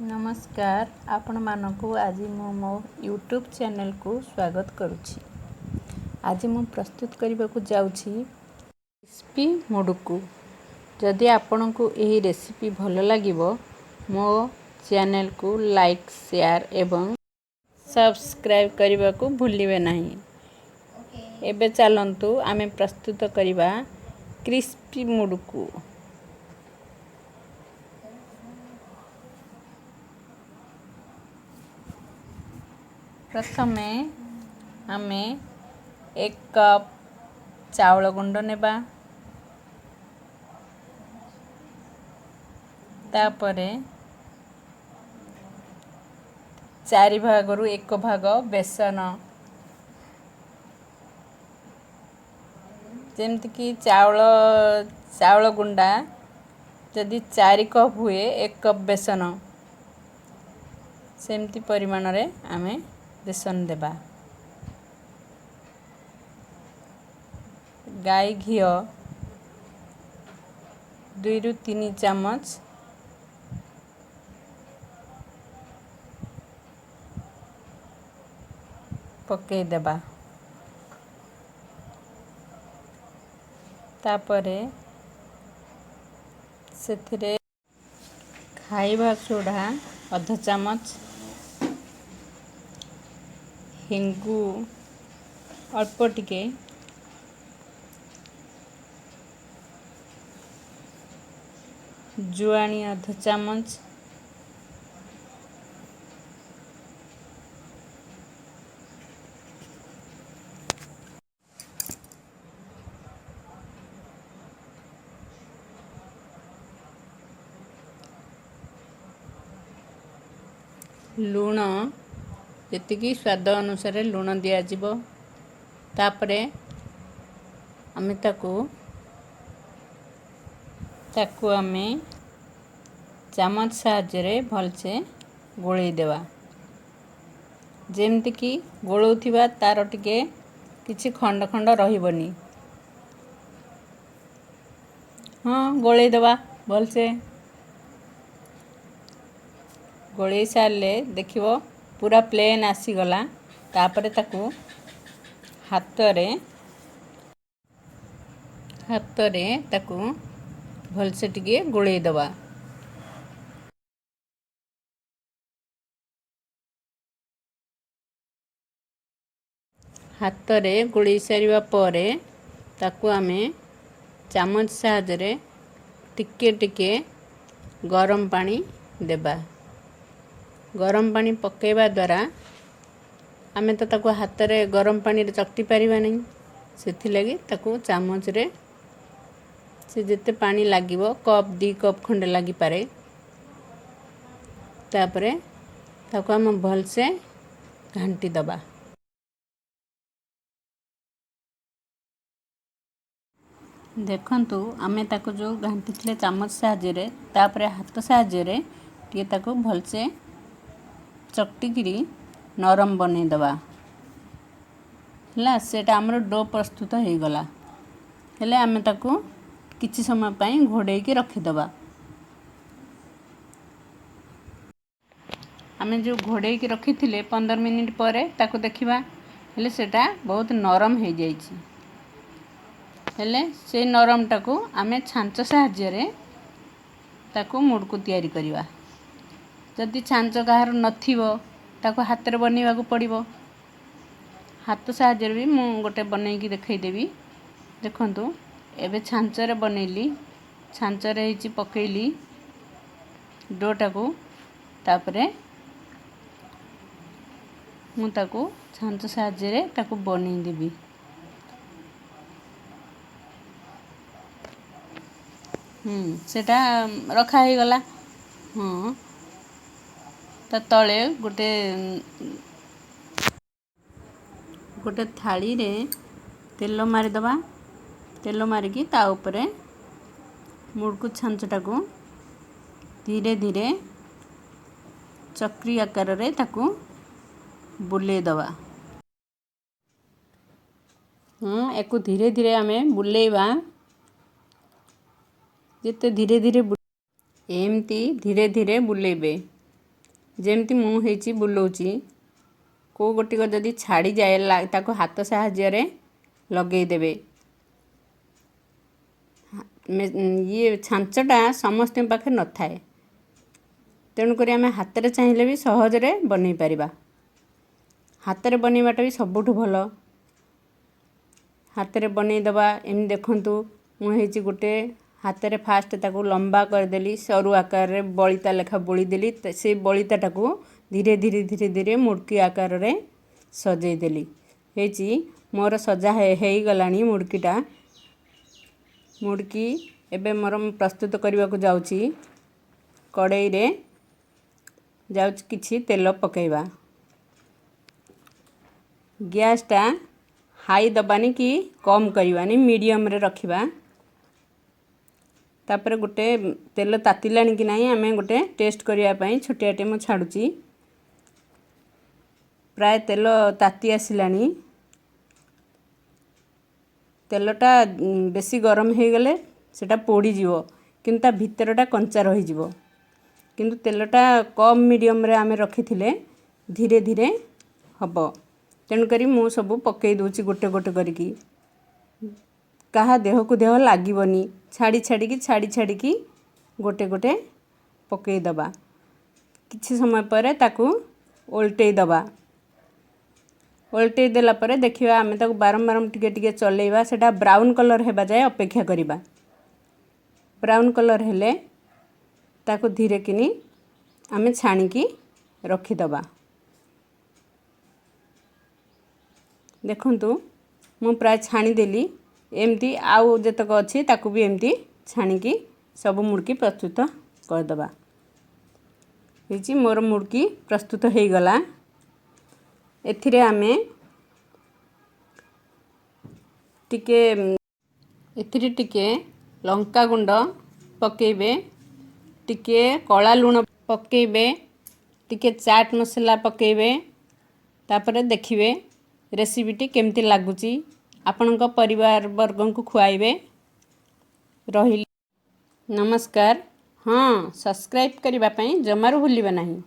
नमस्कार आपण मानकु आज मो यूट्यूब चैनल को स्वागत करुछि। आज मु प्रस्तुत करने को जाउछि क्रिस्पी मुडुकु। जदि आपण को यही रेसिपी भल लागिबो मो चैनल को लाइक शेयर एवं सब्सक्राइब करने को भूलिबे नहीं। एबे चलंतु आमे प्रस्तुत करिबा क्रिस्पी मुडुकु। प्रथमे आमे 1 कप चावल गुंड नेबा, तापरे 4 भागरु 1 भाग बेसन, जेमति कि चावल गुंडा जदि 4 कप हुए 1 कप बेसन सेमति परिमाण रे आमे बेसन देबा। गाय घियो 2 रु 3 चम्मच, पके देबा। तापरे सेथिरे खाइबा सोडा आधा चम्मच, हिंगु अल्प टिके, जुआनी आधा चम्मच, लूण जेतिकी स्वाद अनुसार लूण दिया जिवो। तापरे आमे ताकू आमे चम्मच साहाय्य भलसे गोळई देवा। जेमति कि गोळौथिबा तार टिके किछि खंड खंड रहिबनी। हाँ गोळई देवा भलसे। गोळई सारले देखिवो पूरा प्लेन आसी गला। तापरे ताकू हातरे ताकू भलसे टिके गोळई देवा। हातरे गोळई सारिबा परे ताकू आमे चम्मच साहाय्य टिके टिके गरम पानी देबा। गरम पानी पकेबा द्वारा आमे तो ताकू हातरे गरम पानी रे चकटी परिबा नहीं। सेथि लागि ताकू चम्मच रे से जेते पानी लागिवो कप 2 कप खंडे लागि पारे। तापरे ताकू आमे भलसे घांटी दबा। देखंतु आमे ताकू जो घांटी थिले चम्मच साहाय्य रे तापरे हाथ साहाय्य रे टिके ताकू भलसे चकटी गिरी नरम बने दबा। हला सेटा हमरो डो प्रस्तुत हो गला। हेले आमे ताकू किछि समय पई घोड़े के रखि दबा। आमे जो घोड़े के रखि थिले 15 मिनिट परे ताकू देखिबा। हेले सेटा बहुत नरम हो जाईछि। हेले से नरम टाकू आमे छांच साहाय्य रे ताकू मुडकु तयारी करिवा। जदि छांच काहार नथिवो ताकू हाथ रे बनेवा को पड़िबो। हाथ साहाय्य रे भी मु गोटे बनै की देखै देबी। देखंतु एबे छांच रे बनेली। छांच रे हिची पकेली डोटाकू। तापरे मु ताकू छांच साहाय्य रे ताकू बनै देबी। सेटा रखा ही गला। हाँ ता तले गोटे थाली रे तेल मारी दबा। तेल मारिकी ता ऊपरे मुडकु छांचटाकू धीरे धीरे चक्री आकार रे ताकू बुले दबा। एको धीरे धीरे आमे बुलेइबा। जेते धीरे धीरे एमती धीरे धीरे बुलेबे। जेमती मु हेची बुलाउची को गोटिक जदि छाड़ी जाए ताको हाथ साहाय्य लगे देबे। ये छांचटा समस्त पाखे न थाए तेणुक आम हाथ में चाहिए भी सहजरे बनई पारिबा। हाथ में बनईबाटा भी सबुठ भल। हाथ में बनई दबा एम देखंतु मुझे गोटे हाथ में फास्ट ताको लंबा करदेली सरू आकार रे बलिता लेखा बोली देली से बलिताटा को धीरे धीरे धीरे धीरे मुड़की आकार रे सजई देली। हेची मोर सजा है गलानी मुड़कीटा। मुड़की एबे मोर प्रस्तुत करने को जाउची। कड़ाई रे जाउच किछि तेल पकेइबा। गैस टा हाई दबानी कि कम करवानी मीडियम रे रखिबा। तापर गोटे तेल तातिलानी कि नहीं आमे गोटे टेस्ट करने पाई छोटियाटे मु छाड़ुची। प्राय तेल ताती आसिलानी। तेलटा बेसी गरम हो गले सेटा पोड़ी जीवो किंतु ता भीतरटा कंचा रही जीवो। किंतु तेलटा कम मीडियम रे आमे रखिथिले धीरे धीरे हबो। तेणु करी मु सब पकई दूची गोटे गोटे करिकी। कहा देह को देह लागबनी छाड़ी छाड़ी की गोटे गोटे पकई दबा। किछि समय पर ताकू ओल्टई दबा। ओल्टई देला परे देखिबा आमे ताकू बारंबार टिके टिके चलेइबा सेटा ब्राउन कलर हेबा जाय अपेक्षा करिबा। ब्राउन कलर हेले ताकू धीरे किनी आमे छाणी की रखी दबा। देखंतु मु प्राय छाणी देली एमती आउ जतक अच्छी ताकू भी एमती छाणिकी सब मुड़की प्रस्तुत करदबा। हेची मोर मुड़की प्रस्तुत हो गला। एथिरे आमे टिके एथिरे टिके लंका गुंड पकेइबे, टिके कला लूण पकेइबे, टिके चाट मसला पकेइबे। तापरे देखिबे रेसिपीटी केमती लागुची। आपणक परिवार वर्गों को खुआइबे। रहिली नमस्कार। हाँ सब्सक्राइब करने जमारू भूलिबा नहीं।